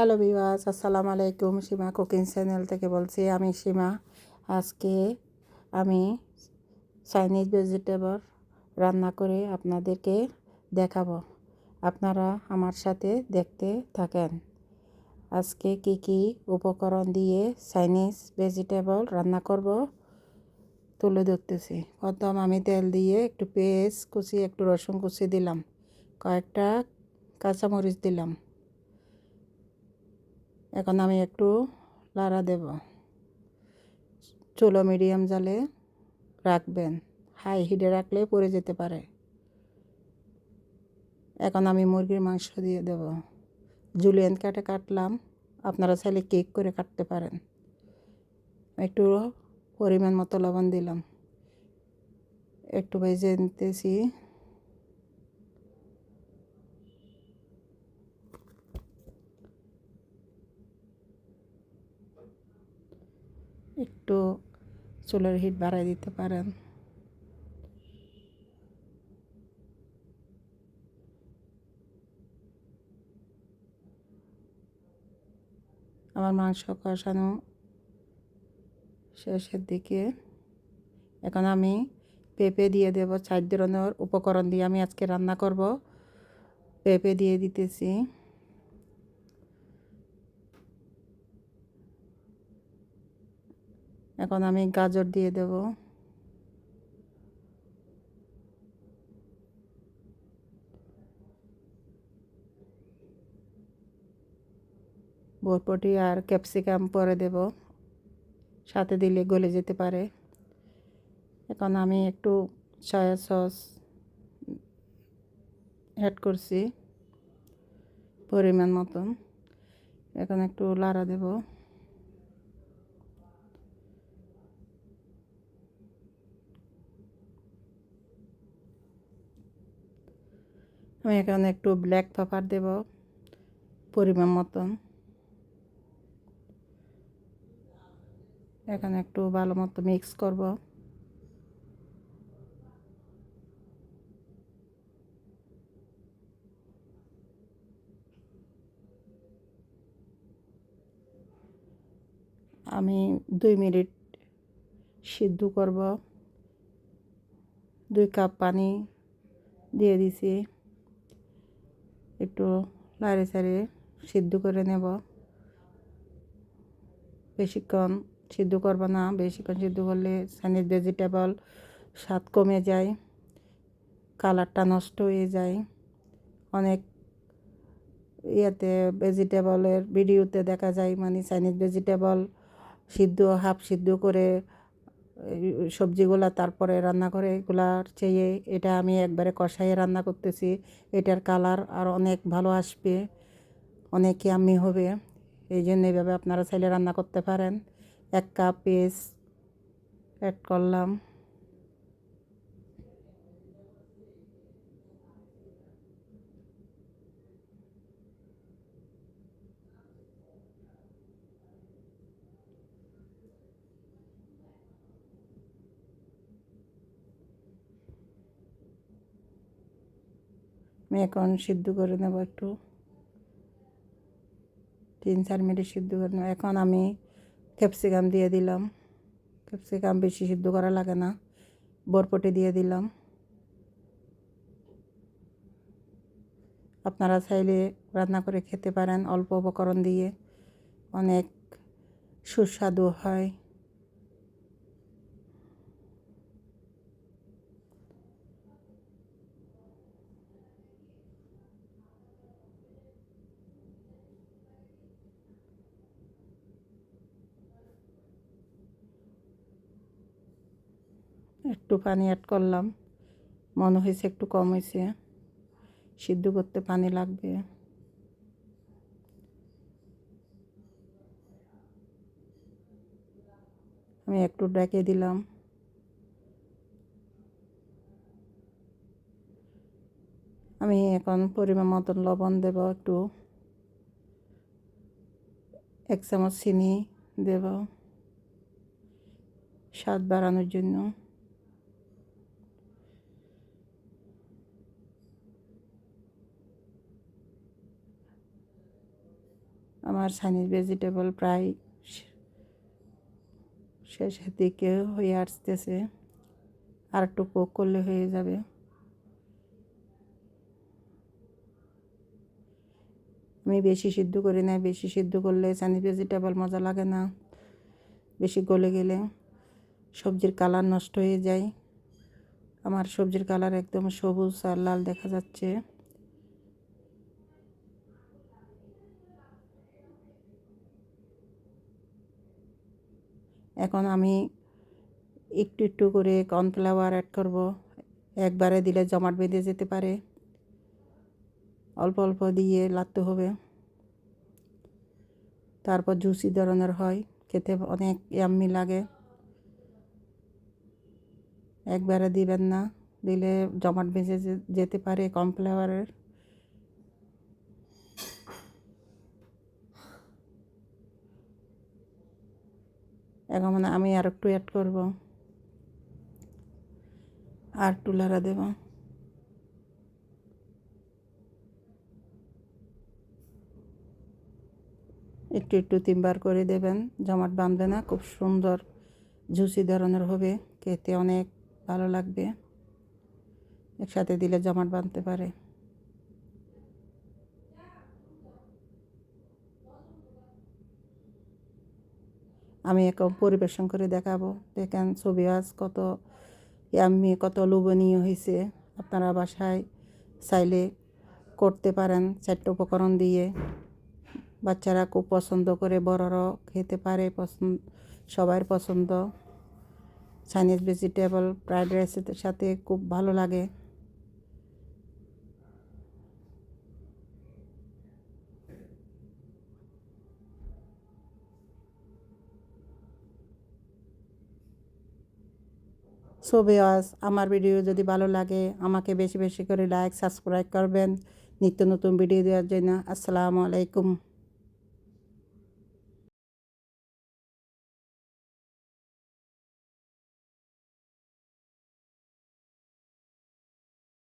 Hello viewers, আসসালামু আলাইকুম। সীমা cooking channel থেকে বলছি। আমি সীমা। আজকে আমি চাইনিজ ভেজিটেবল রান্না করে আপনাদেরকে দেখাবো। আপনারা আমার সাথে দেখতে থাকেন। আজকে কি কি উপকরণ দিয়ে চাইনিজ ভেজিটেবল রান্না করব তুলে ধরতেছি। প্রথম আমি তেল দিয়ে একটু পেঁয়াজ কুচি, একটু রসুন কুচি দিলাম, কয়েকটা কাঁচামরিচ দিলাম। এখন আমি একটু লাড়া দেব। চুলো মিডিয়াম জালে রাখবেন, হাই হিটে রাখলে পড়ে যেতে পারে। এখন আমি মুরগির মাংস দিয়ে দেব। জুলিয়ান কাটে কাটলাম, আপনারা চাইলে কেক করে কাটতে পারেন। একটু পরিমাণ মতো লবণ দিলাম, একটু ভেজে নিতেছি। একটু চুলের হিট বাড়াই দিতে পারেন। আমার মাংস কষানো শেষের দিকে। এখন আমি পেঁপে দিয়ে দেব। 4 ধরনের উপকরণ দিয়ে আমি আজকে রান্না করব। পেঁপে দিয়ে দিতেছি। এখন আমি গাজর দিয়ে দেব। বরবটি আর ক্যাপসিকাম পরে দেব, সাথে দিলে গলে যেতে পারে। এখন আমি একটু সয়া সস অ্যাড করছি পরিমাণ মতন। এখন একটু লাড়া দেব। আমি এখানে একটু ব্ল্যাক পেপার দেব পরিমাণ মতন। এখানে একটু ভালো মতো মিক্স করব। আমি 2 মিনিট সিদ্ধ করব। 2 কাপ পানি দিয়ে দিছি। একটু লাড়ে চাড়ে সিদ্ধ করে নেব। বেশিক্ষণ সিদ্ধ করব না, বেশিক্ষণ সিদ্ধ করলে চাইনিজ ভেজিটেবল স্বাদ কমে যায়, কালারটা নষ্ট হয়ে যায়। অনেক ইয়েতে ভেজিটেবলের ভিডিওতে দেখা যায়, মানে চাইনিজ ভেজিটেবল হাফ সিদ্ধ করে সবজিগুলা তারপরে রান্না করে, এগুলার চেয়ে এটা আমি একবারে কষাইয়ে রান্না করতেছি। এটার কালার আর অনেক ভালো আসবে, অনেক ইয়াম্মি হবে। এই জন্য এইভাবে আপনারা চাইলে রান্না করতে পারেন। 1 কাপ পেঁয়াজ অ্যাড করলাম। আমি এখন সিদ্ধ করে নেব, একটু 3-4 মিনিট সিদ্ধ করে নেব। এখন আমি ক্যাপসিকাম দিয়ে দিলাম। ক্যাপসিকাম বেশি সিদ্ধ করা লাগে না। বরবটি দিয়ে দিলাম। আপনারা চাইলে রান্না করে খেতে পারেন অল্প উপকরণ দিয়ে, অনেক সুস্বাদু হয়। একটু পানি অ্যাড করলাম, মনে হয়েছে একটু কম হয়েছে, সিদ্ধ করতে পানি লাগবে। আমি একটু ঢেকে দিলাম। আমি এখন পরিমাণ মতন লবণ দেব, একটু 1 চামচ চিনি দেব স্বাদ বাড়ানোর জন্য। আমার চাইনিজ ভেজিটেবল প্রায় শেষের দিকে হয়ে আসতেছে, আর একটু কুক করলে হয়ে যাবে। আমি বেশি সিদ্ধ করি না, বেশি সিদ্ধ করলে চাইনিজ ভেজিটেবল মজা লাগে না, বেশি গলে গেলে সবজির কালার নষ্ট হয়ে যায়। আমার সবজির কালার একদম সবুজ আর লাল দেখা যাচ্ছে। এখন আমি একটু একটু করে কর্নফ্লাওয়ার অ্যাড করব। একবারে দিলে জমাট বেঁধে যেতে পারে, অল্প অল্প দিয়ে লাগতে হবে। তারপর জুসি ধরনের হয়, খেতে অনেক ইয়াম্মি লাগে। একবারে দিবেন না, দিলে জমাট বেঁধে যেতে পারে কর্নফ্লাওয়ারের। এখন আমি আর একটু অ্যাড করব, আর একটু লাড়া দেব। একটু একটু 3বার করে দেবেন, জমাট বাঁধবে না, খুব সুন্দর জুসি ধরনের হবে, খেতে অনেক ভালো লাগবে। একসাথে দিলে জমাট বাঁধতে পারে। আমি এখন পরিবেশন করে দেখাবো, দেখেন ছবি আজ কত ইয়াম্মি, কত লোভনীয় হয়েছে। আপনারা বাসায় চাইলে করতে পারেন 4টে উপকরণ দিয়ে। বাচ্চারা খুব পছন্দ করে, বড়রাও খেতে পারে, সবার পছন্দ। চাইনিজ ভেজিটেবল ফ্রাইড রাইসের সাথে খুব ভালো লাগে। সো ভিউয়ার্স, আমার ভিডিও যদি ভালো লাগে আমাকে বেশি বেশি করে লাইক সাবস্ক্রাইব করবেন নিত্য নতুন ভিডিও দেওয়ার জন্য। আসসালামু আলাইকুম।